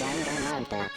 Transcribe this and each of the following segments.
Danganronpa.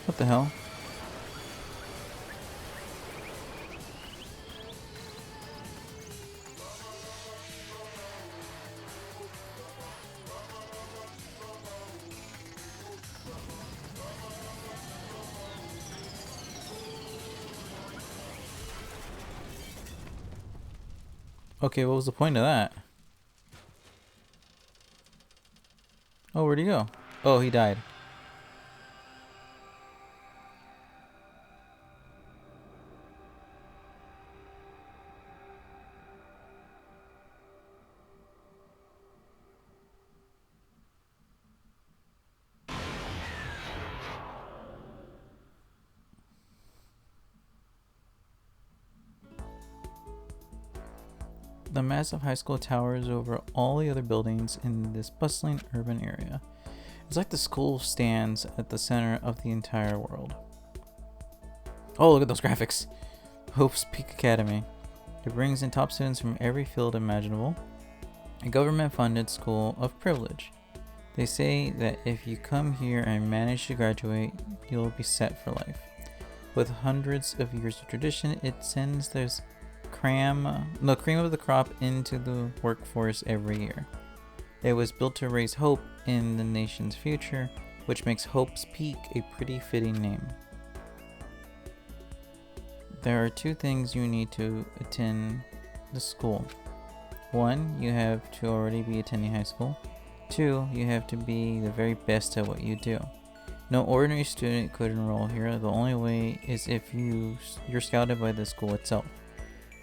What the hell? Okay, what was the point of that? Oh, where'd he go? Oh, he died. The massive high school towers over all the other buildings in this bustling urban area. It's like the school stands at the center of the entire world. Oh, look at those graphics! Hope's Peak Academy. It brings in top students from every field imaginable. A government-funded school of privilege. They say that if you come here and manage to graduate, you'll be set for life. With hundreds of years of tradition, it sends the cream of the crop into the workforce every year. It was built to raise hope in the nation's future, which makes Hope's Peak a pretty fitting name. There are two things you need to attend the school. One, you have to already be attending high school. Two, you have to be the very best at what you do. No ordinary student could enroll here. The only way is if you're scouted by the school itself.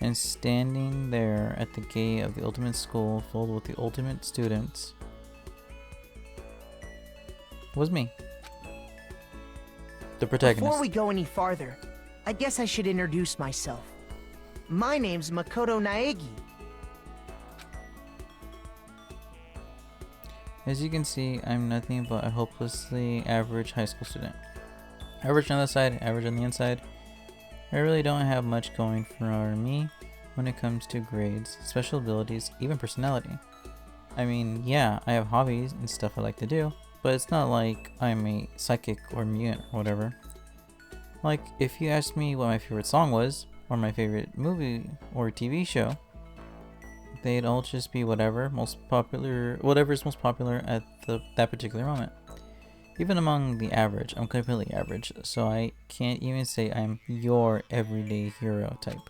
And standing there at the gate of the ultimate school filled with the ultimate students was me, the protagonist. Before we go any farther, I guess I should introduce myself. My name's Makoto Naegi. As you can see, I'm nothing but a hopelessly average high school student. Average on the side, average on the inside. I really don't have much going for me when it comes to grades, special abilities, even personality. I mean, yeah, I have hobbies and stuff I like to do, but it's not like I'm a psychic or mutant or whatever. Like, if you asked me what my favorite song was, or my favorite movie or TV show, they'd all just be whatever's most popular at that particular moment. Even among the average, I'm completely average, so I can't even say I'm your everyday hero type.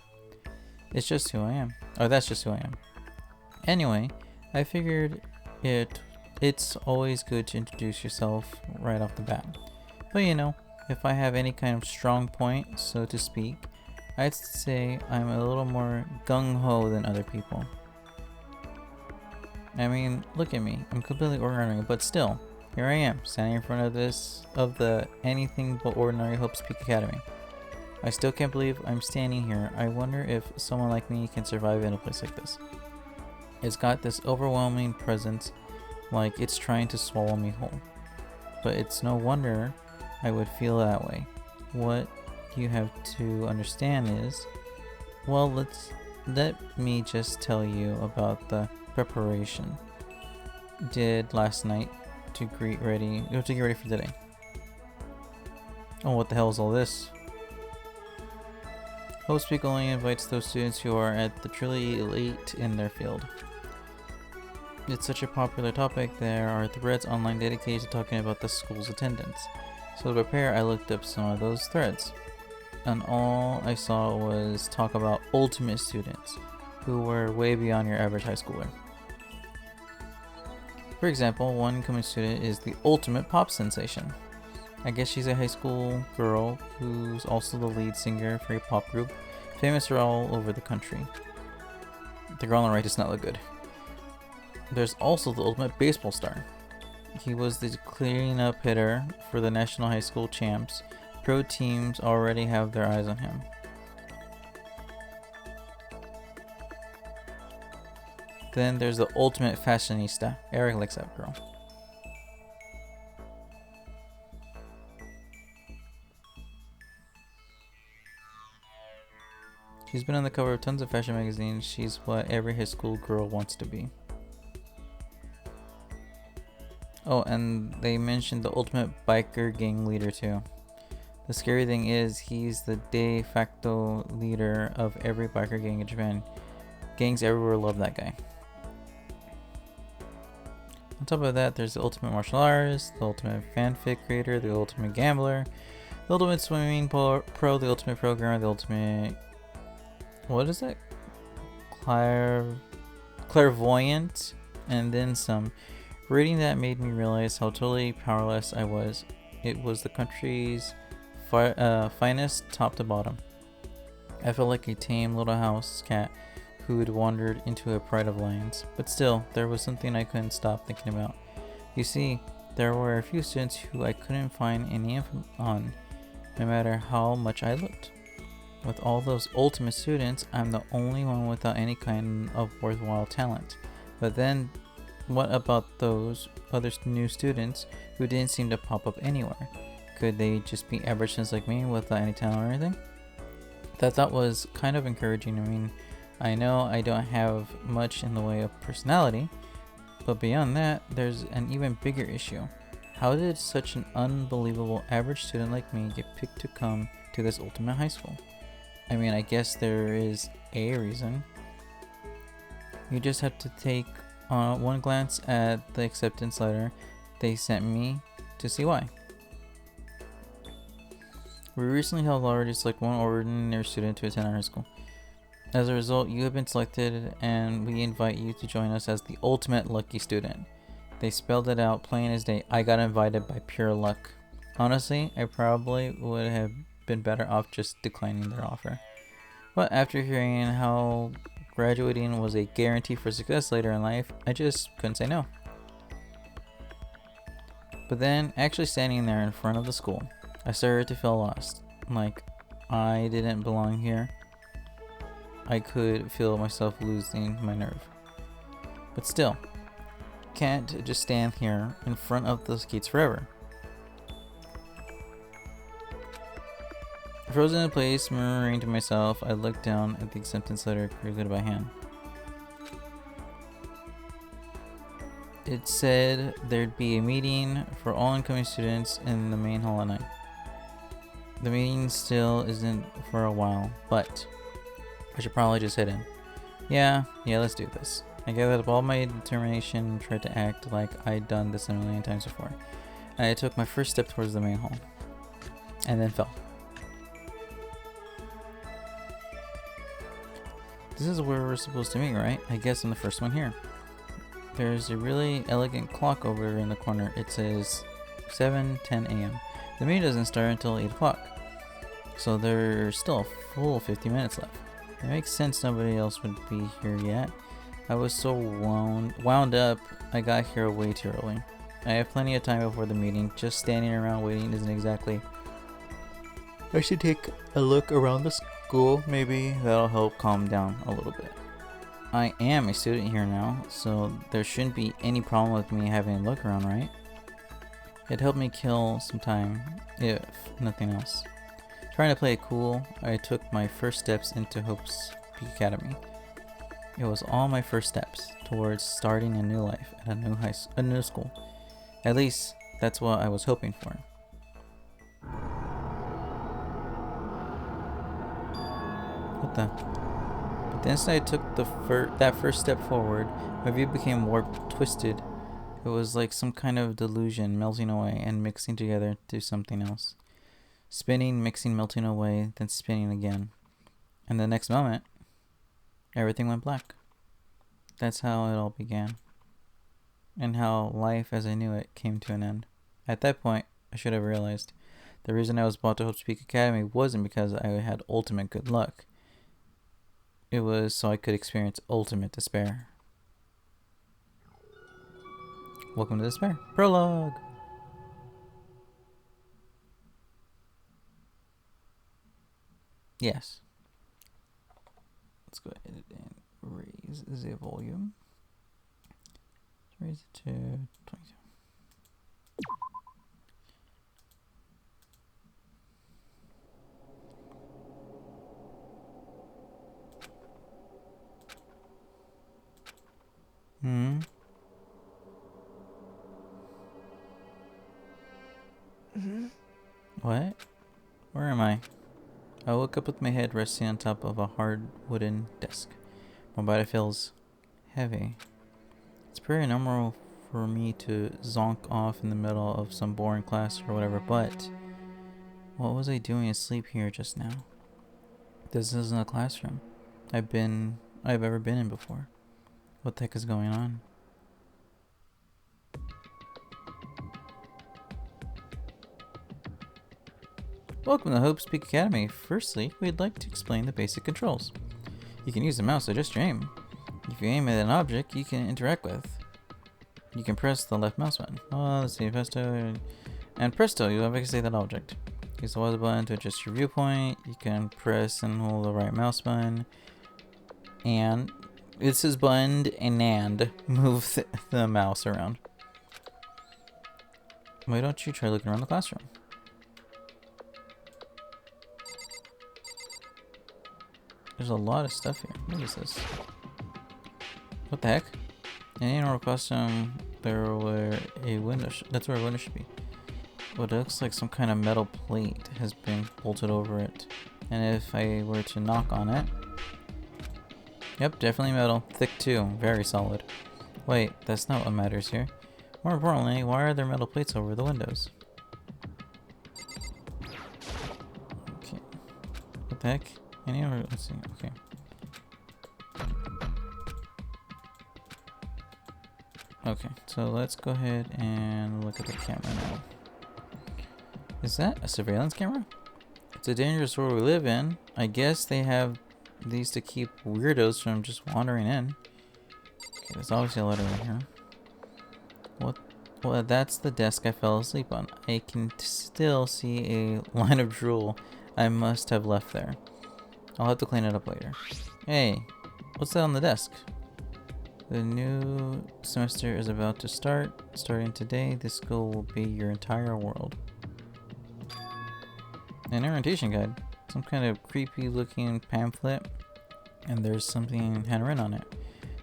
It's just who I am. Or that's just who I am. Anyway, I figured it's always good to introduce yourself right off the bat. But you know, if I have any kind of strong point, so to speak, I'd say I'm a little more gung-ho than other people. I mean, look at me. I'm completely ordinary, but still, here I am, standing in front of the anything but ordinary Hope's Peak Academy. I still can't believe I'm standing here. I wonder if someone like me can survive in a place like this. It's got this overwhelming presence, like it's trying to swallow me whole. But it's no wonder I would feel that way. What you have to understand is, well, let me just tell you about the preparation did last night to get ready for today. Oh, what the hell is all this? Hope Speak only invites those students who are at the truly elite in their field. It's such a popular topic, there are threads online dedicated to talking about the school's attendance. So to prepare, I looked up some of those threads, and all I saw was talk about ultimate students, who were way beyond your average high schooler. For example, one incoming student is the ultimate pop sensation. I guess she's a high school girl who's also the lead singer for a pop group, famous all over the country. The girl on the right does not look good. There's also the ultimate baseball star. He was the clearing-up hitter for the National High School Champs. Pro teams already have their eyes on him. Then there's the ultimate fashionista. Eric likes that girl. She's been on the cover of tons of fashion magazines. She's what every high school girl wants to be. Oh, and they mentioned the ultimate biker gang leader too. The scary thing is, he's the de facto leader of every biker gang in Japan. Gangs everywhere love that guy. On top of that, there's the ultimate martial artist, the ultimate fanfic creator, the ultimate gambler, the ultimate swimming pro, the ultimate programmer, the ultimate... what is it? Clairvoyant, and then some. Reading that made me realize how totally powerless I was. It was the country's finest top to bottom. I felt like a tame little house cat who'd wandered into a pride of lions. But still, there was something I couldn't stop thinking about. You see, there were a few students who I couldn't find any info on, no matter how much I looked. With all those ultimate students, I'm the only one without any kind of worthwhile talent. But then, what about those other new students who didn't seem to pop up anywhere? Could they just be average students like me without any talent or anything? That thought was kind of encouraging. I mean, I know I don't have much in the way of personality, but beyond that, there's an even bigger issue. How did such an unbelievable average student like me get picked to come to this ultimate high school? I mean, I guess there is a reason. You just have to take one glance at the acceptance letter they sent me to see why. We recently held lottery to select one ordinary student to attend our high school. As a result, you have been selected and we invite you to join us as the ultimate lucky student. They spelled it out plain as day. I got invited by pure luck. Honestly, I probably would have been better off just declining their offer. But after hearing how graduating was a guarantee for success later in life, I just couldn't say no. But then, actually standing there in front of the school, I started to feel lost. Like, I didn't belong here. I could feel myself losing my nerve. But still, can't just stand here in front of those gates forever. Frozen in place, murmuring to myself, I looked down at the acceptance letter created by hand. It said there'd be a meeting for all incoming students in the main hall at night. The meeting still isn't for a while, but I should probably just head in. Yeah, let's do this. I gathered up all my determination and tried to act like I'd done this a million times before. And I took my first step towards the main hall, and then fell. This is where we're supposed to meet, right? I guess I'm the first one here. There's a really elegant clock over in the corner. It says 7:10 a.m. The meeting doesn't start until 8 o'clock, so there's still a full 50 minutes left. It makes sense nobody else would be here yet. I was so wound up, I got here way too early. I have plenty of time before the meeting. Just standing around waiting isn't exactly... I should take a look around the school. Maybe that'll help calm down a little bit. I am a student here now, so there shouldn't be any problem with me having a look around, right? It helped me kill some time, if nothing else. Trying to play it cool, I took my first steps into Hope's Peak Academy. It was all my first steps towards starting a new life at a new school. At least, that's what I was hoping for. What the? But the instant I took that first step forward, my view became warped, twisted. It was like some kind of delusion melting away and mixing together to something else. Spinning, mixing, melting away, then spinning again. And the next moment, everything went black. That's how it all began. And how life as I knew it came to an end. At that point, I should have realized the reason I was brought to Hope's Peak Academy wasn't because I had ultimate good luck. It was so I could experience ultimate despair. Welcome to Despair. Prologue! Yes. Let's go ahead and raise the volume. Let's raise it to 22. What? Where am I? I woke up with my head resting on top of a hard wooden desk. My body feels heavy. It's pretty normal for me to zonk off in the middle of some boring class or whatever, but what was I doing asleep here just now? This isn't a classroom I've ever been in before. What the heck is going on? Welcome to Hope's Peak Academy. Firstly, we'd like to explain the basic controls. You can use the mouse to adjust your aim. If you aim at an object you can interact with, you can press the left mouse button. Oh, let's see, presto, and presto, you have exited that object. Use the Y button to adjust your viewpoint. You can press and hold the right mouse button, and this is buttoned and move the mouse around. Why don't you try looking around the classroom? There's a lot of stuff here. What is this? What the heck? In any normal costume, there were a window. That's where a window should be. But it looks like some kind of metal plate has been bolted over it. And if I were to knock on it, yep, definitely metal. Thick too. Very solid. Wait, that's not what matters here. More importantly, why are there metal plates over the windows? Okay. What the heck? Let's see. Okay. Okay, so let's go ahead and look at the camera now. Is that a surveillance camera? It's a dangerous world we live in. I guess they have these to keep weirdos from just wandering in. Okay, there's obviously a letter in here. What? Well, that's the desk I fell asleep on. I can still see a line of drool I must have left there. I'll have to clean it up later. Hey, what's that on the desk? The new semester is about to start. Starting today, this school will be your entire world. An orientation guide. Some kind of creepy looking pamphlet. And there's something handwritten on it.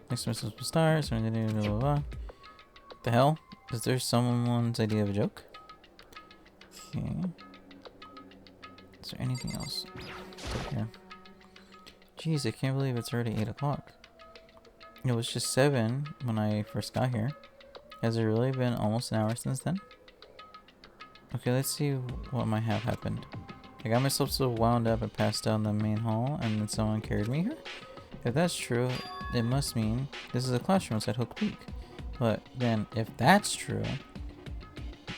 Next semester will start. Blah, blah, blah, blah. What the hell? Is there someone's idea of a joke? Okay. Is there anything else up here? Jeez, I can't believe it's already 8 o'clock. It was just 7 when I first got here. Has it really been almost an hour since then? Okay, let's see what might have happened. I got myself so wound up and passed down the main hall and then someone carried me here? If that's true, it must mean this is a classroom inside Hope Peak. But then, if that's true,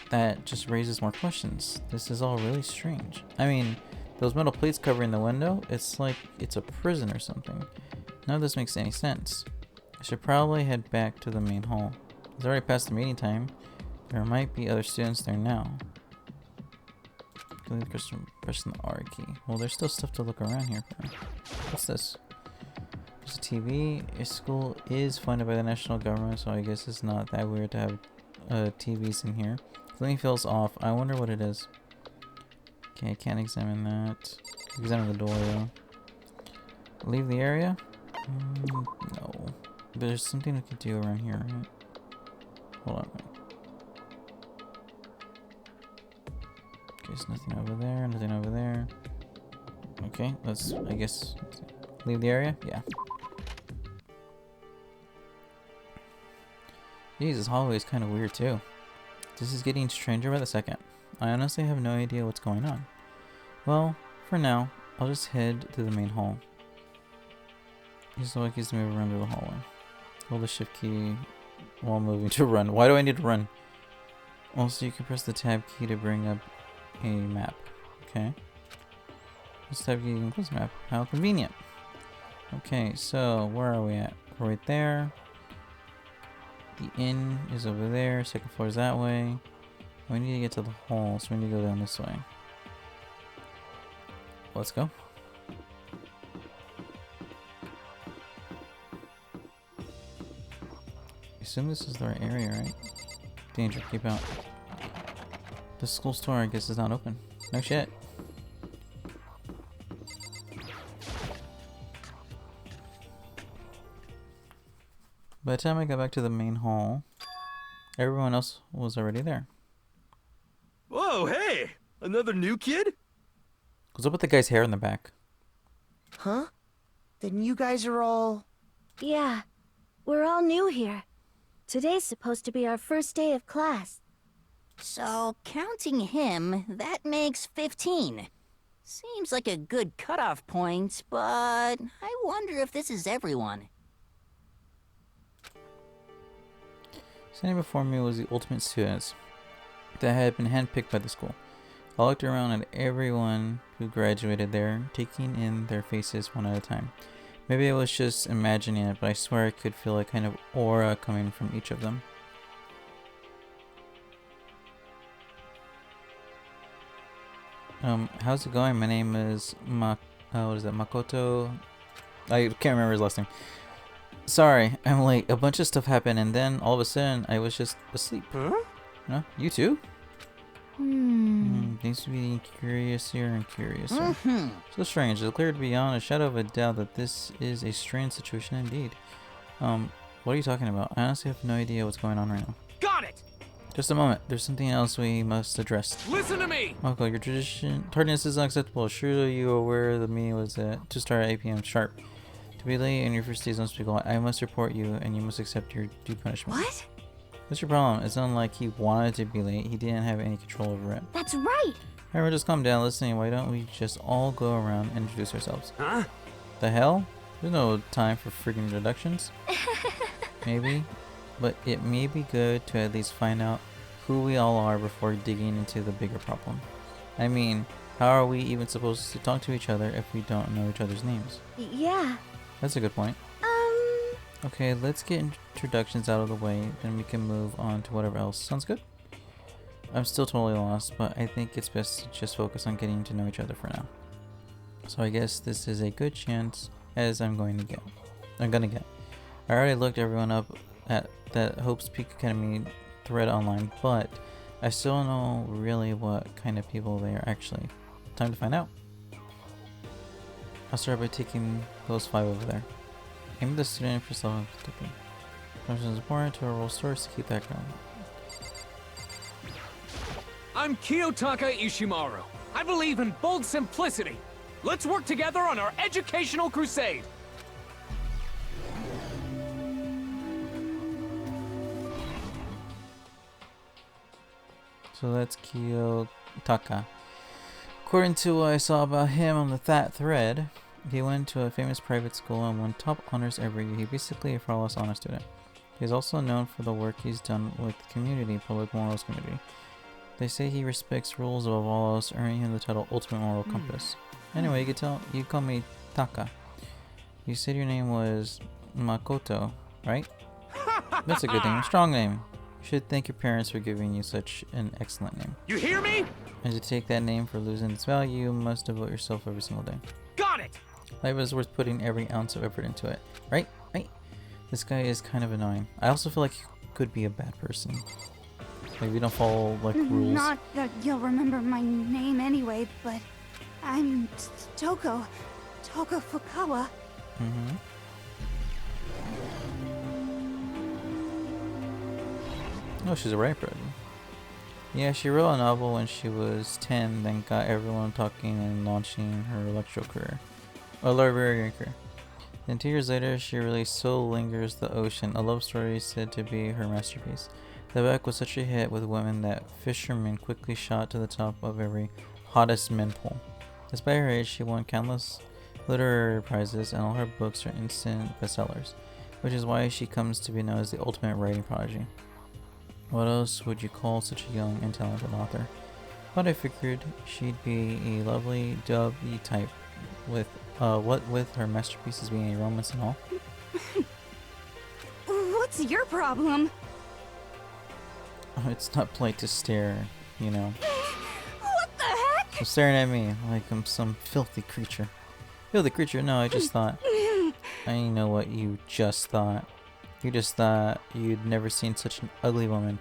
that just raises more questions. This is all really strange. I mean, those metal plates covering the window, it's like it's a prison or something. None of this makes any sense. I should probably head back to the main hall. It's already past the meeting time. There might be other students there now. Pressing the R key. Well, there's still stuff to look around here for. What's this? There's a TV. Your school is funded by the national government, so I guess it's not that weird to have TVs in here. Something feels off. I wonder what it is. Okay, I can't examine that. Examine the door though. Leave the area? No. But there's something we could do around here, right? Hold on. Okay, there's nothing over there, nothing over there. Okay, let's, I guess, leave the area? Yeah. Jeez, this hallway is kind of weird too. This is getting stranger by the second. I honestly have no idea what's going on. Well, for now, I'll just head to the main hall. Use the keys to move around through the hallway. Hold the shift key while moving to run. Why do I need to run? Also, you can press the tab key to bring up a map. Okay. This tab key includes map. How convenient. Okay, so where are we at? We're right there. The inn is over there. Second floor is that way. We need to get to the hall, so we need to go down this way. Let's go. I assume this is the right area, right? Danger, keep out. The school store, I guess, is not open. No shit. By the time I got back to the main hall, everyone else was already there. Whoa, hey! Another new kid? What's up with the guy's hair in the back? Huh? Then you guys are all... Yeah, we're all new here. Today's supposed to be our first day of class. So, counting him, that makes 15. Seems like a good cutoff point, but I wonder if this is everyone. Standing before me was the ultimate students that had been handpicked by the school. I looked around at everyone who graduated there, taking in their faces one at a time. Maybe I was just imagining it, but I swear I could feel a kind of aura coming from each of them. How's it going? My name is Makoto. I can't remember his last name. Sorry, I'm late. A bunch of stuff happened, and then all of a sudden, I was just asleep. Huh? No? You too? Things to be curiouser and curiouser. So strange. It's clear beyond a shadow of a doubt that this is a strange situation indeed. What are you talking about? I honestly have no idea what's going on right now. Got it! Just a moment. There's something else we must address. Listen to me! Mako, your tardiness is unacceptable. Surely you are aware the meeting was to start at 8 p.m. sharp. To be late and your first days must be gone. I must report you, and you must accept your due punishment. What? What's your problem? It's not like he wanted to be late. He didn't have any control over it. That's right! Everyone just calm down. Listening, why don't we just all go around and introduce ourselves? Huh? The hell? There's no time for freaking introductions. Maybe. But it may be good to at least find out who we all are before digging into the bigger problem. I mean, how are we even supposed to talk to each other if we don't know each other's names? Yeah. That's a good point. Okay, let's get introductions out of the way, then we can move on to whatever else. Sounds good? I'm still totally lost, but I think it's best to just focus on getting to know each other for now. So I guess this is a good chance as I'm gonna get. I already looked everyone up at that Hope's Peak Academy thread online, but I still don't know really what kind of people they are actually. Time to find out. I'll start by taking those 5 over there. Aim the student for self-protecting. Function is important to our role stores to keep that going. I'm Kiyotaka Ishimaru. I believe in bold simplicity. Let's work together on our educational crusade. So that's Kiyotaka. According to what I saw about him on that thread, he went to a famous private school and won top honors every year. He's basically a flawless honor student. He's also known for the work he's done with the community, public morals community. They say he respects rules above all else, earning him the title Ultimate Moral Compass. Anyway, you call me Taka. You said your name was Makoto, right? That's a good name, strong name. You should thank your parents for giving you such an excellent name. You hear me? And to take that name for losing its value, you must devote yourself every single day. Got it! Life is worth putting every ounce of effort into it, right? Right? This guy is kind of annoying. I also feel like he could be a bad person. Like we don't follow like rules. Not that you'll remember my name anyway, but I'm Toko Fukawa. Mm-hmm. Oh, she's a writer. Yeah, she wrote a novel when she was 10, then got everyone talking and launching her lectural career. A librarian career. Then 2 years later, she released So Lingers the Ocean, a love story said to be her masterpiece. The book was such a hit with women that fishermen quickly shot to the top of every hottest men poll. Despite her age, she won countless literary prizes, and all her books are instant bestsellers, which is why she comes to be known as the ultimate writing prodigy. What else would you call such a young and talented author? But I figured she'd be a lovely dubby type with what with her masterpieces being a romance and all. What's your problem? It's not polite to stare, you know. What the heck? So staring at me like I'm some filthy creature. Filthy creature? No, I just thought. I know what you just thought. You just thought you'd never seen such an ugly woman.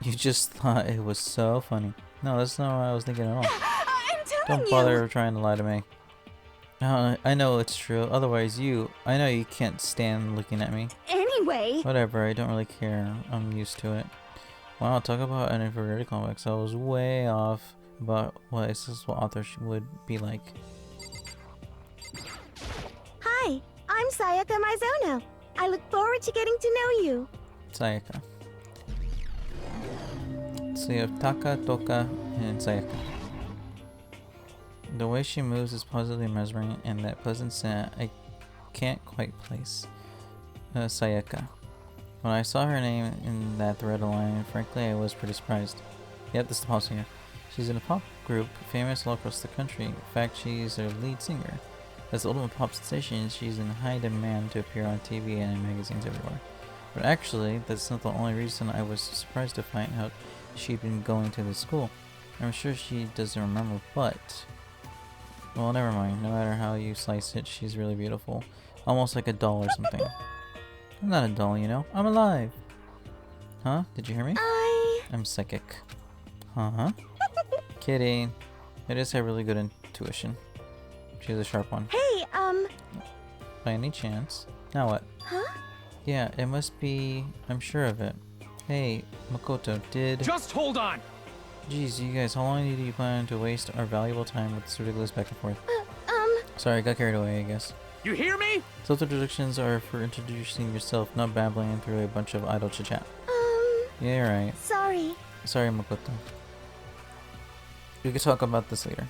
You just thought it was so funny. No, that's not what I was thinking at all. I'm telling Don't bother trying to lie to me. I know it's true. Otherwise, I know you can't stand looking at me. Anyway. Whatever, I don't really care. I'm used to it. Wow, talk about an inverted complex. I was way off about what a successful author would be like. Hi, I'm Sayaka Mizono. I look forward to getting to know you. Sayaka. So you have Taka, Toka, and Sayaka. The way she moves is positively mesmerizing, and that pleasant scent I can't quite place. Sayaka. When I saw her name in that thread line, frankly, I was pretty surprised. Yep, this is the pop singer. She's in a pop group famous all across the country. In fact, she's their lead singer. As the ultimate pop sensation, she's in high demand to appear on TV and in magazines everywhere. But actually, that's not the only reason I was surprised to find out she'd been going to this school. I'm sure she doesn't remember, but... well, never mind. No matter how you slice it, she's really beautiful. Almost like a doll or something. I'm not a doll, you know. I'm alive. Huh? Did you hear me? I'm psychic. Huh? Kidding. I just have really good intuition. She's a sharp one. Hey, By any chance. Now what? Huh? Yeah, it must be... I'm sure of it. Hey, Makoto, did... Just hold on! Jeez, you guys, how long do you plan to waste our valuable time with this ridiculous back and forth? Sorry, I got carried away, I guess. You hear me? Self-introductions are for introducing yourself, not babbling through a bunch of idle chit-chat. Yeah, you're right. sorry. Sorry, Makoto. We could talk about this later.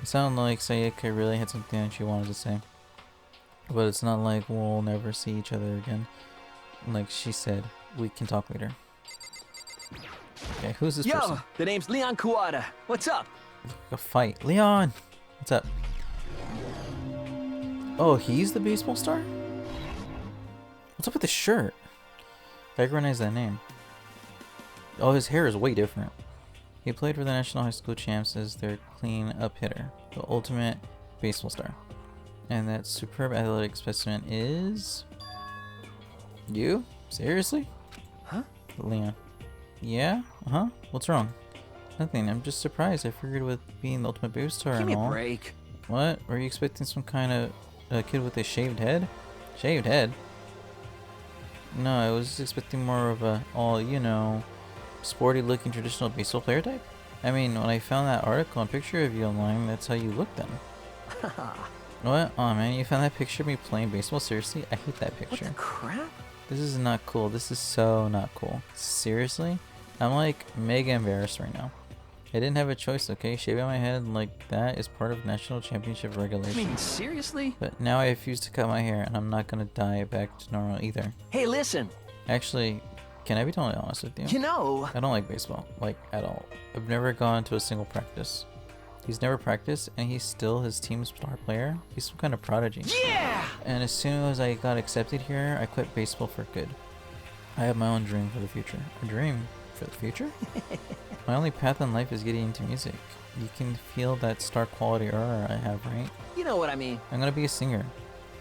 It sounded like Sayaka really had something that she wanted to say. But it's not like we'll never see each other again. Like she said, we can talk later. Okay, who's this person? Yo, the name's Leon Kuwata. What's up? A fight. Leon! What's up? Oh, he's the baseball star? What's up with the shirt? I recognize that name. Oh, his hair is way different. He played for the National High School Champs as their clean-up hitter, the ultimate baseball star. And that superb athletic specimen is... you? Seriously? Huh? Leon. Yeah? Uh-huh. What's wrong? Nothing. I'm just surprised. I figured with being the ultimate baseball star Give and me a all. break. What? Were you expecting some kind of kid with a shaved head? Shaved head? No, I was expecting more of a all, you know, sporty looking traditional baseball player type. I mean, when I found that article and picture of you online, that's how you look then. What? Oh man, you found that picture of me playing baseball? Seriously? I hate that What picture. the crap? This is not cool. This is so not cool. Seriously? I'm like mega embarrassed right now. I didn't have a choice, okay? Shaving my head like that is part of national championship I regulations. mean, seriously? But now I refuse to cut my hair and I'm not gonna dye it back to normal either. Hey, listen. Actually, Can I be totally honest with you? You know, I don't like baseball, like at all. I've never gone to a single practice. He's never practiced, and he's still his team's star player. He's some kind of prodigy. yeah! And as soon as I got accepted here, I quit baseball for good. I have my own dream for the future. A dream for the future? My only path in life is getting into music. You can feel that star quality aura I have, right? You know what I mean. I'm gonna be a singer.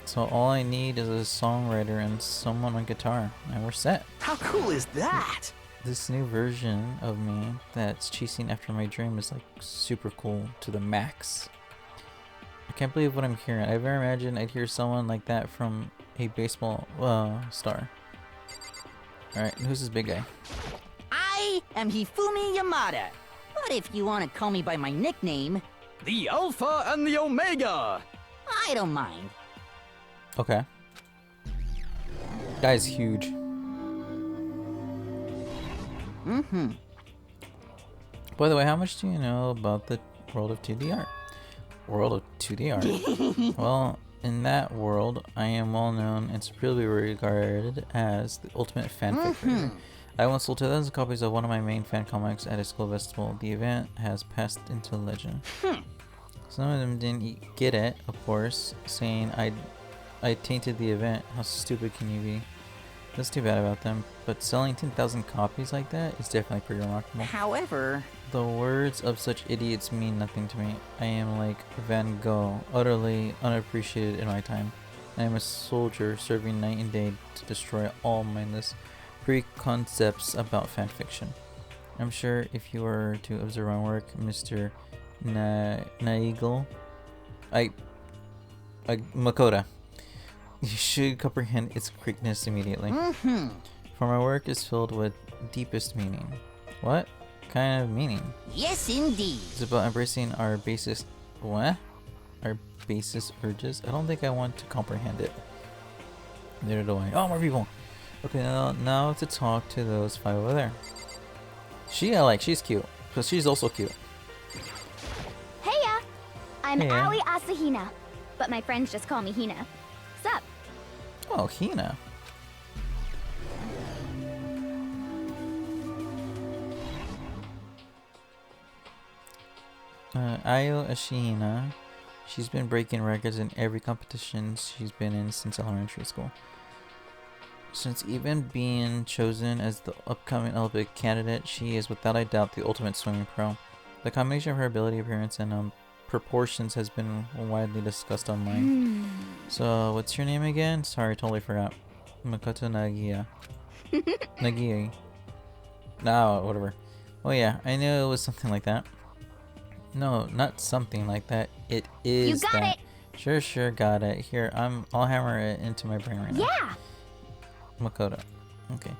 So all I need is a songwriter and someone on guitar, and we're set. How cool is that? This new version of me that's chasing after my dream is like super cool to the max. I can't believe what I'm hearing. I've never imagined I'd hear someone like that from a baseball star. Alright, who's this big guy? I am Hifumi Yamada. But if you want to call me by my nickname, The Alpha and the Omega! I don't mind. Okay. Guy's huge. Mm-hmm. By the way, how much do you know about the world of 2D art? World of 2D art? Well, in that world, I am well known and supremely regarded as the ultimate fanfic creator. I once sold 2,000 copies of one of my main fan comics at a school festival. The event has passed into legend. Some of them didn't get it, of course, saying I tainted the event. How stupid can you be? That's too bad about them, but selling 10,000 copies like that is definitely pretty remarkable. However, The words of such idiots mean nothing to me. I am like Van Gogh, utterly unappreciated in my time. I am a soldier serving night and day to destroy all mindless preconcepts about fanfiction. I'm sure if you were to observe my work, Mr. Naegi, Makoto, you should comprehend its greatness immediately. For my work is filled with deepest meaning. What kind of meaning? yes indeed. It's about embracing our basest... What? Our basest urges? I don't think I want to comprehend it. Neither do I. Oh, more people! Okay, now to talk to those 5 over there. She's cute. So she's also cute. Heya! I'm Heya. Aoi Asahina, but my friends just call me Hina. Sup? Oh, Hina. Ayo Ashina. She's been breaking records in every competition she's been in since elementary school. Since even being chosen as the upcoming Olympic candidate, she is without a doubt the ultimate swimming pro. The combination of her ability, appearance, and proportions has been widely discussed online. So, what's your name again? Sorry, totally forgot. Makoto Naegi. Naegi. No, whatever. Oh yeah, I knew it was something like that. No, not something like that. It is You got that. it! Sure, got it. Here, I'll hammer it into my brain right now. Yeah! Makoto. Okay.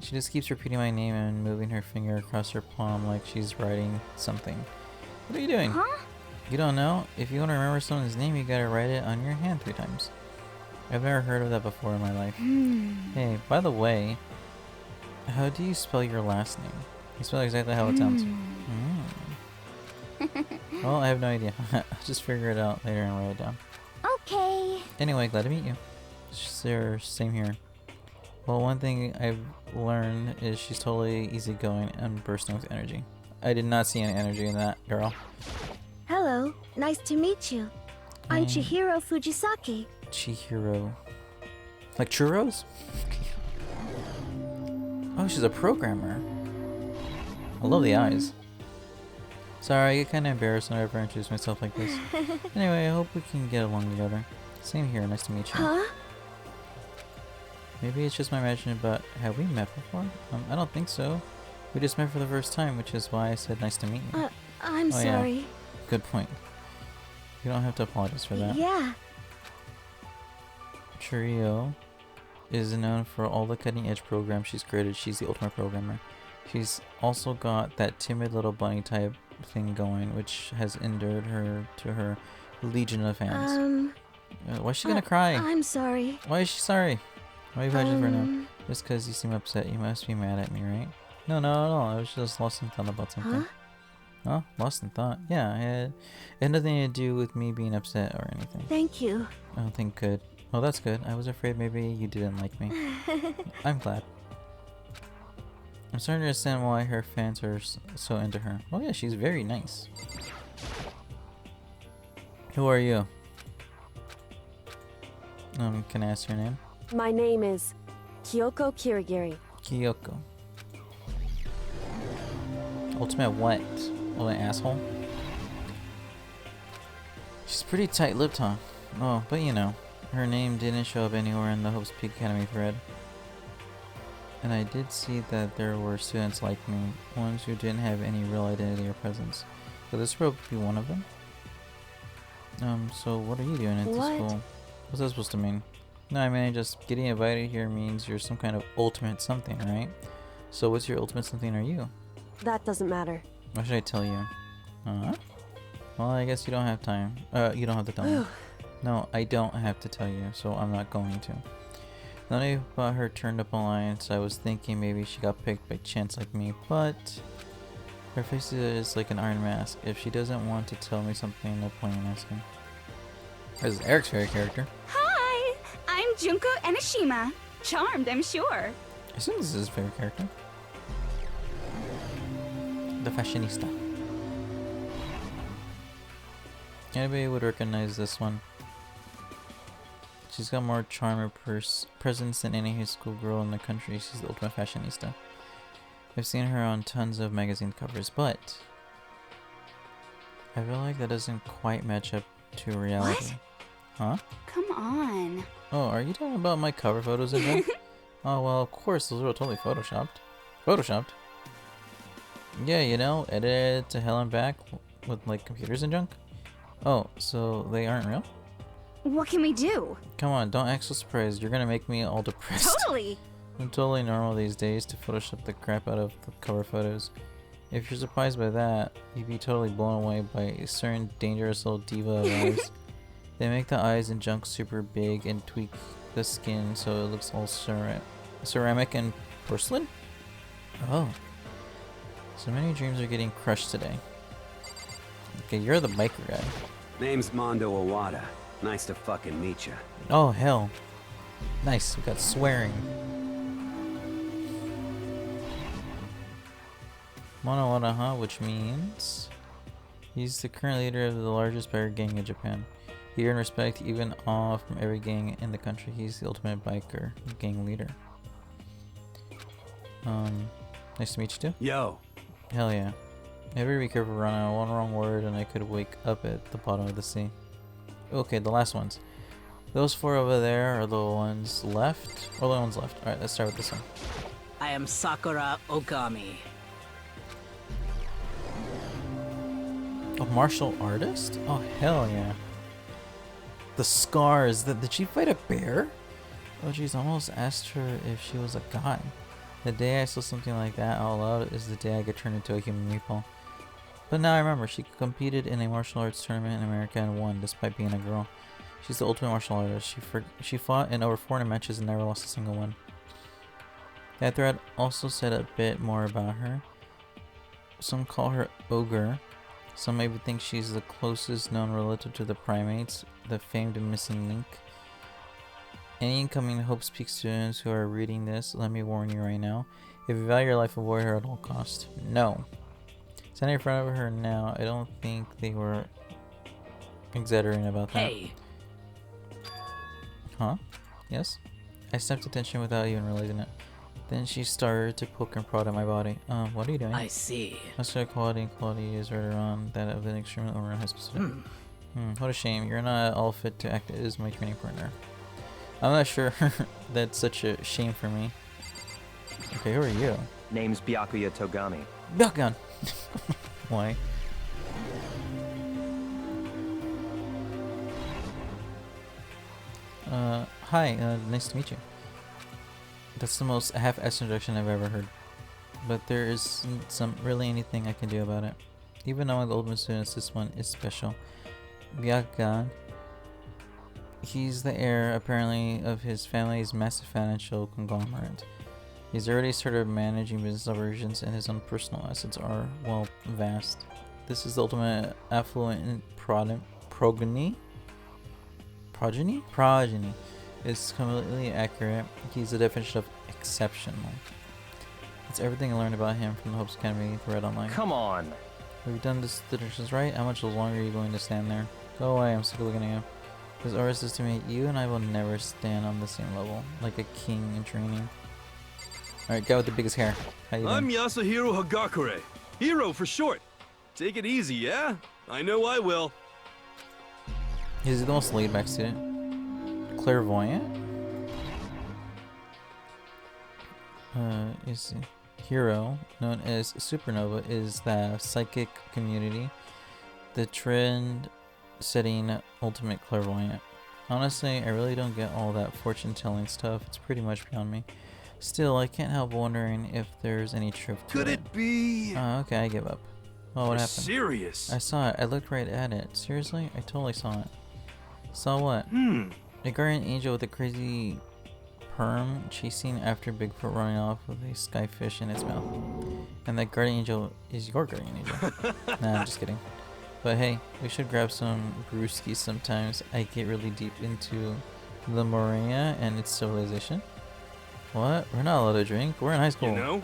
She just keeps repeating my name and moving her finger across her palm like she's writing something. What are you doing? Huh? You don't know? If you want to remember someone's name, you gotta write it on your hand 3 times. I've never heard of that before in my life. Hey, by the way, how do you spell your last name? You spell it exactly how it sounds. Well, I have no idea. I'll just figure it out later and write it down. Okay. Anyway, glad to meet you. Sure, same here. Well, one thing I've learned is she's totally easygoing and bursting with energy. I did not see any energy in that girl. Hello, nice to meet you. I'm Hey. Chihiro Fujisaki. Chihiro. Like churros? Oh, she's a programmer. I love the eyes. Sorry, I get kind of embarrassed whenever I introduce myself like this. Anyway, I hope we can get along together. Same here, nice to meet you. Huh? Maybe it's just my imagination, but have we met before? I don't think so. We just met for the first time, which is why I said nice to meet you. I'm Oh, yeah. sorry. Good point. You don't have to apologize for that. Yeah. Churio is known for all the cutting edge programs she's created. She's the ultimate programmer. She's also got that timid little bunny type thing going, which has endeared her to her legion of fans. Why is she gonna cry? I'm sorry. Why is she sorry? Why are you apologizing for now? Just because you seem upset, you must be mad at me, right? No, I was just lost in thought about something. Huh? Huh? Lost in thought? Yeah, it had nothing to do with me being upset or anything. Thank you. I don't think good. Well, that's good. I was afraid maybe you didn't like me. I'm glad. I'm starting to understand why her fans are so into her. Oh yeah, she's very nice. Who are you? Can I ask your name? My name is Kyoko Kirigiri. Kyoko. Ultimate what? Ultimate asshole? She's pretty tight-lipped, huh? Oh, but you know, her name didn't show up anywhere in the Hope's Peak Academy thread. And I did see that there were students like me, ones who didn't have any real identity or presence. So this will be one of them? So what are you doing at this school? What's that supposed to mean? No, I mean, just getting invited here means you're some kind of ultimate something, right? So what's your ultimate something are you? That doesn't matter. Why should I tell you? Well, I guess you don't have time. You don't have to tell me. No, I don't have to tell you, so I'm not going to. None about her turned up alliance. I was thinking maybe she got picked by chance like me, but her face is like an iron mask. If she doesn't want to tell me something, no point in asking. This is Eric's favorite character. Hi, I'm Junko Enoshima. Charmed, I'm sure. I assume this is his favorite character. The fashionista. Anybody would recognize this one. She's got more charm or presence than any high school girl in the country. She's the ultimate fashionista. I've seen her on tons of magazine covers, but I feel like that doesn't quite match up to reality. What? Huh? Come on. Oh, are you talking about my cover photos again? Oh, well, of course, those were totally photoshopped. Photoshopped? Yeah, you know, edited to hell and back with, like, computers and junk. Oh, so they aren't real? What can we do? Come on, don't act so surprised. You're gonna make me all depressed. Totally. It's totally normal these days to Photoshop the crap out of the cover photos. If you're surprised by that, you'd be totally blown away by a certain dangerous little diva of ours. They make the eyes and junk super big and tweak the skin so it looks all ceramic and porcelain? Oh. So many dreams are getting crushed today. Okay, you're the biker guy. Name's Mondo Owada. Nice to fucking meet ya. Oh, hell. Nice, we got swearing. Mono Owada, huh? Which means he's the current leader of the largest biker gang in Japan. He earned respect, even awe from every gang in the country. He's the ultimate biker gang leader. Nice to meet you too. Yo. Hell yeah. Never be careful, run out one wrong word and I could wake up at the bottom of the sea. Okay, the last ones. Those four over there are the ones left? Or the ones left. Alright, let's start with this one. I am Sakura Okami. A martial artist? Oh, hell yeah. The scars. Did she fight a bear? Oh jeez, I almost asked her if she was a guy. The day I saw something like that out loud is the day I get turned into a human meatball. But now I remember, she competed in a martial arts tournament in America and won, despite being a girl. She's the ultimate martial artist. She fought in over 400 matches and never lost a single one. That thread also said a bit more about her. Some call her Ogre. Some maybe think she's the closest known relative to the primates, the famed missing link. Any incoming Hope's Peak students who are reading this, let me warn you right now. If you value your life, avoid her at all costs. No. Standing in front of her now, I don't think they were exaggerating about that. Hey. Huh? Yes? I snapped attention without even realizing it. Then she started to poke and prod at my body. What are you doing? I see. Muscular quality and quality is right around that of an extremely overall high school student. What a shame. You're not all fit to act as my training partner. I'm not sure that's such a shame for me. Okay, who are you? Name's Byakuya Togami. Byakugan! Why? Hi, nice to meet you. That's the most half-assed introduction I've ever heard. But there isn't really anything I can do about it. Even among the ultimate students, this one is special. Byakugan. He's the heir, apparently, of his family's massive financial conglomerate. He's already started managing business operations and his own personal assets are, well, vast. This is the ultimate affluent progeny? Progeny is completely accurate. He's the definition of exceptional. It's everything I learned about him from the Hopes Academy thread online. Come on. Have you done this the directions right? How much longer are you going to stand there? Go away, I'm sick of looking at you. His orders is to meet you and I will never stand on the same level, like a king in training. Alright, guy with the biggest hair. How you I'm doing? Yasuhiro Hagakure. Hero for short. Take it easy, yeah? I know I will. Is he the most laid back student? Clairvoyant? Is Hero, known as Supernova, is the psychic community, the trend-setting ultimate clairvoyant. Honestly, I really don't get all that fortune-telling stuff. It's pretty much beyond me. Still, I can't help wondering if there's any truth to it. Could it be? Oh, okay, I give up. Oh, what happened? Serious? I saw it. I looked right at it. Seriously? I totally saw it. Saw what? A guardian angel with a crazy perm chasing after Bigfoot running off with a skyfish in its mouth. And that guardian angel is your guardian angel. Nah, I'm just kidding. But hey, we should grab some brewskis sometimes. I get really deep into the Morea and its civilization. What? We're not allowed to drink? We're in high school. You know?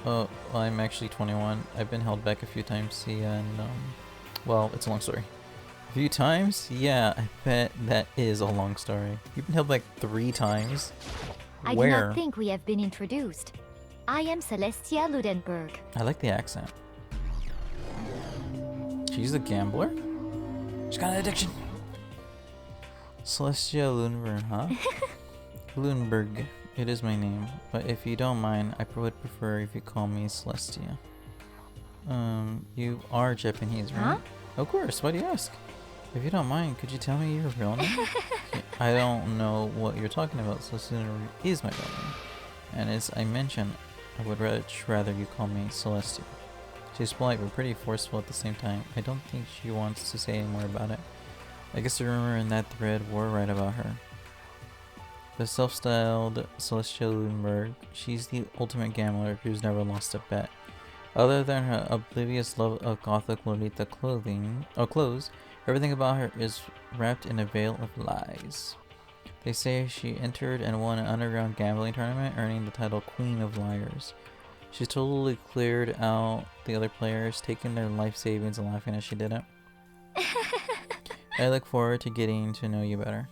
Oh, well, I'm actually 21. I've been held back a few times, see, and, well, it's a long story. A few times? Yeah, I bet that is a long story. You've been held back 3 times? I do Where? not think we have been introduced. I am Celestia Ludenberg. I like the accent. She's a gambler? She's got an addiction. Celestia Lundberg, huh? Lundberg. It is my name, but if you don't mind, I would prefer if you call me Celestia. You are Japanese, right? Huh? Of course, why do you ask? If you don't mind, could you tell me your real name? I don't know what you're talking about, so Celestia is my real name. And as I mentioned, I would rather you call me Celestia. She's polite but pretty forceful at the same time. I don't think she wants to say any more about it. I guess the rumor in that thread were right about her. The self-styled Celestia Ludenberg, she's the ultimate gambler who's never lost a bet. Other than her oblivious love of gothic Lolita clothes, everything about her is wrapped in a veil of lies. They say she entered and won an underground gambling tournament, earning the title Queen of Liars. She's totally cleared out the other players, taking their life savings and laughing as she did it. I look forward to getting to know you better.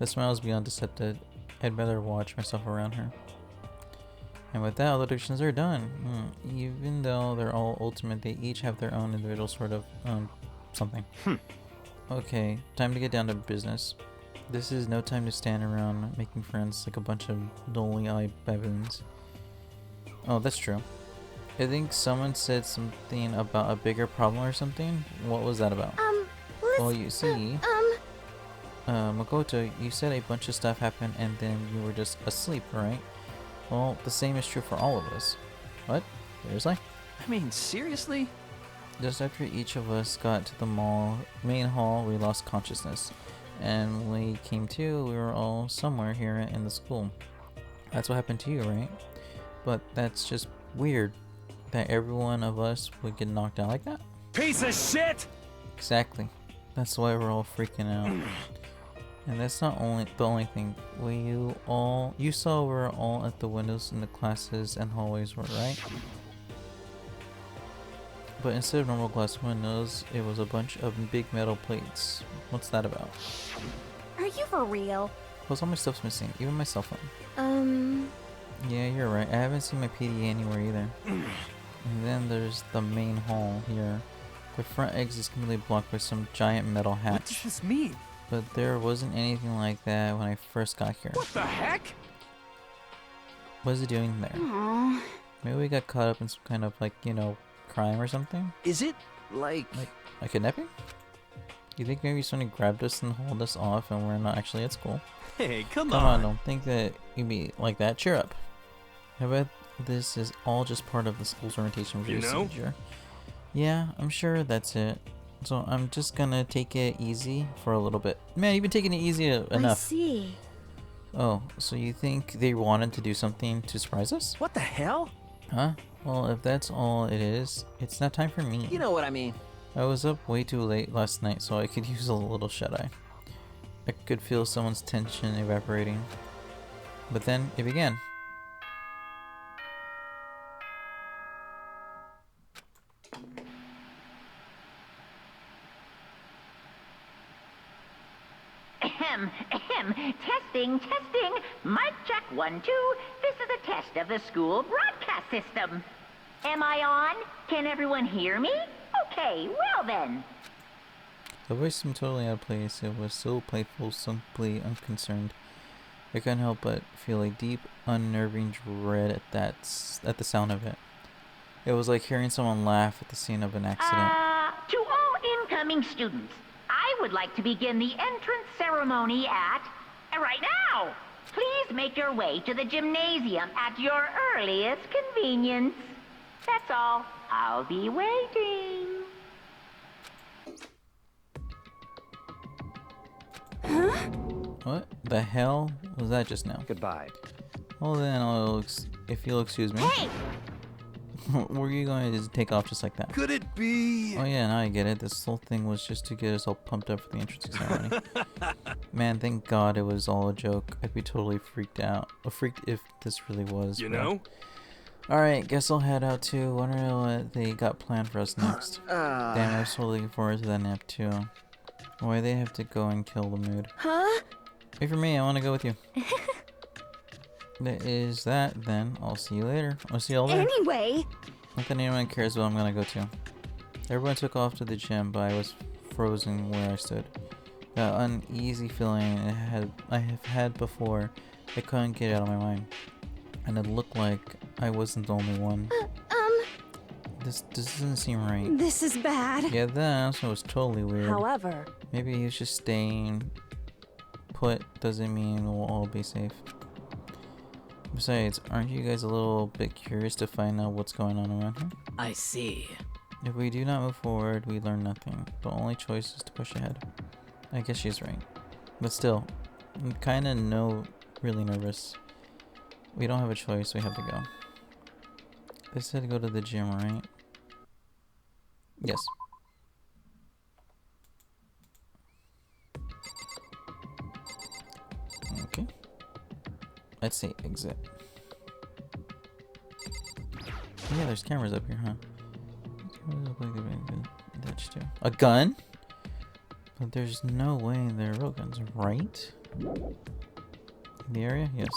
The smile is beyond deceptive. I'd better watch myself around her. And with that, all the predictions are done. Even though they're all ultimate, they each have their own individual sort of, something. Okay, time to get down to business. This is no time to stand around making friends like a bunch of dolly-eyed baboons. Oh, that's true. I think someone said something about a bigger problem or something. What was that about? Well, you see... Makoto, you said a bunch of stuff happened and then you were just asleep, right? Well, the same is true for all of us. What? Seriously? I mean, seriously? Just after each of us got to the main hall, we lost consciousness. And when we came to, we were all somewhere here in the school. That's what happened to you, right? But that's just weird that every one of us would get knocked out like that. Piece of shit! Exactly. That's why we're all freaking out. And that's not the only thing. You saw we were all at the windows in the classes and hallways were, right? But instead of normal glass windows, it was a bunch of big metal plates. What's that about? Are you for real? Plus all my stuff's missing, even my cell phone. Yeah, you're right. I haven't seen my PDA anywhere either. And then there's the main hall here. The front exit is completely blocked by some giant metal hatch. What does this mean? But there wasn't anything like that when I first got here. What the heck? What is it doing there? Aww. Maybe we got caught up in some kind of, like, crime or something? Is it like A kidnapping? You think maybe someone grabbed us and hauled us off and we're not actually at school? Hey, come Come on. on, don't think that you'd be like that. Cheer up. I bet this is all just part of the school's orientation procedure. Yeah, I'm sure that's it. So I'm just gonna take it easy for a little bit. Man, you've been taking it easy enough. I see. Oh, so you think they wanted to do something to surprise us? What the hell? Huh? Well, if that's all it is, it's not time for me. You know what I mean. I was up way too late last night, so I could use a little shut-eye. I could feel someone's tension evaporating. But then it began. Ahem, ahem. Testing, testing. Mic check 1, 2. This is a test of the school broadcast system. Am I on? Can everyone hear me? Okay, well then. The voice seemed totally out of place. It was so playful, simply unconcerned. I couldn't help but feel a deep, unnerving dread at the sound of it. It was like hearing someone laugh at the scene of an accident. To all incoming students, I would like to begin the entrance ceremony right now. Please make your way to the gymnasium at your earliest convenience. That's all. I'll be waiting. Huh? What the hell was that just now? Goodbye. Well then, if you'll excuse me. Hey! Were you going to just take off just like that? Could it be? Oh yeah, now I get it. This whole thing was just to get us all pumped up for the entrance ceremony. Man, thank God it was all a joke. I'd be totally freaked if this really was. You know? Alright, guess I'll head out too. Wonder what they got planned for us next. Damn, I was totally looking forward to that nap too. Why they have to go and kill the mood? Huh? Wait for me, I want to go with you. That is that, then. I'll see you later. I'll see you all later. Anyway! Not that anyone cares what I'm gonna go to. Everyone took off to the gym, but I was frozen where I stood. That uneasy feeling I have had before, I couldn't get it out of my mind. And it looked like I wasn't the only one. This doesn't seem right. This is bad. Yeah, that also was totally weird. However, maybe he was just staying put doesn't mean we'll all be safe. Besides, aren't you guys a little bit curious to find out what's going on around here? I see. If we do not move forward, we learn nothing. The only choice is to push ahead. I guess she's right. But still, I'm kinda really nervous. We don't have a choice, we have to go. They said to go to the gym, right? Yes. Okay. Let's say exit. Yeah, there's cameras up here, huh? A gun? But there's no way there are real guns, right? In the area? Yes.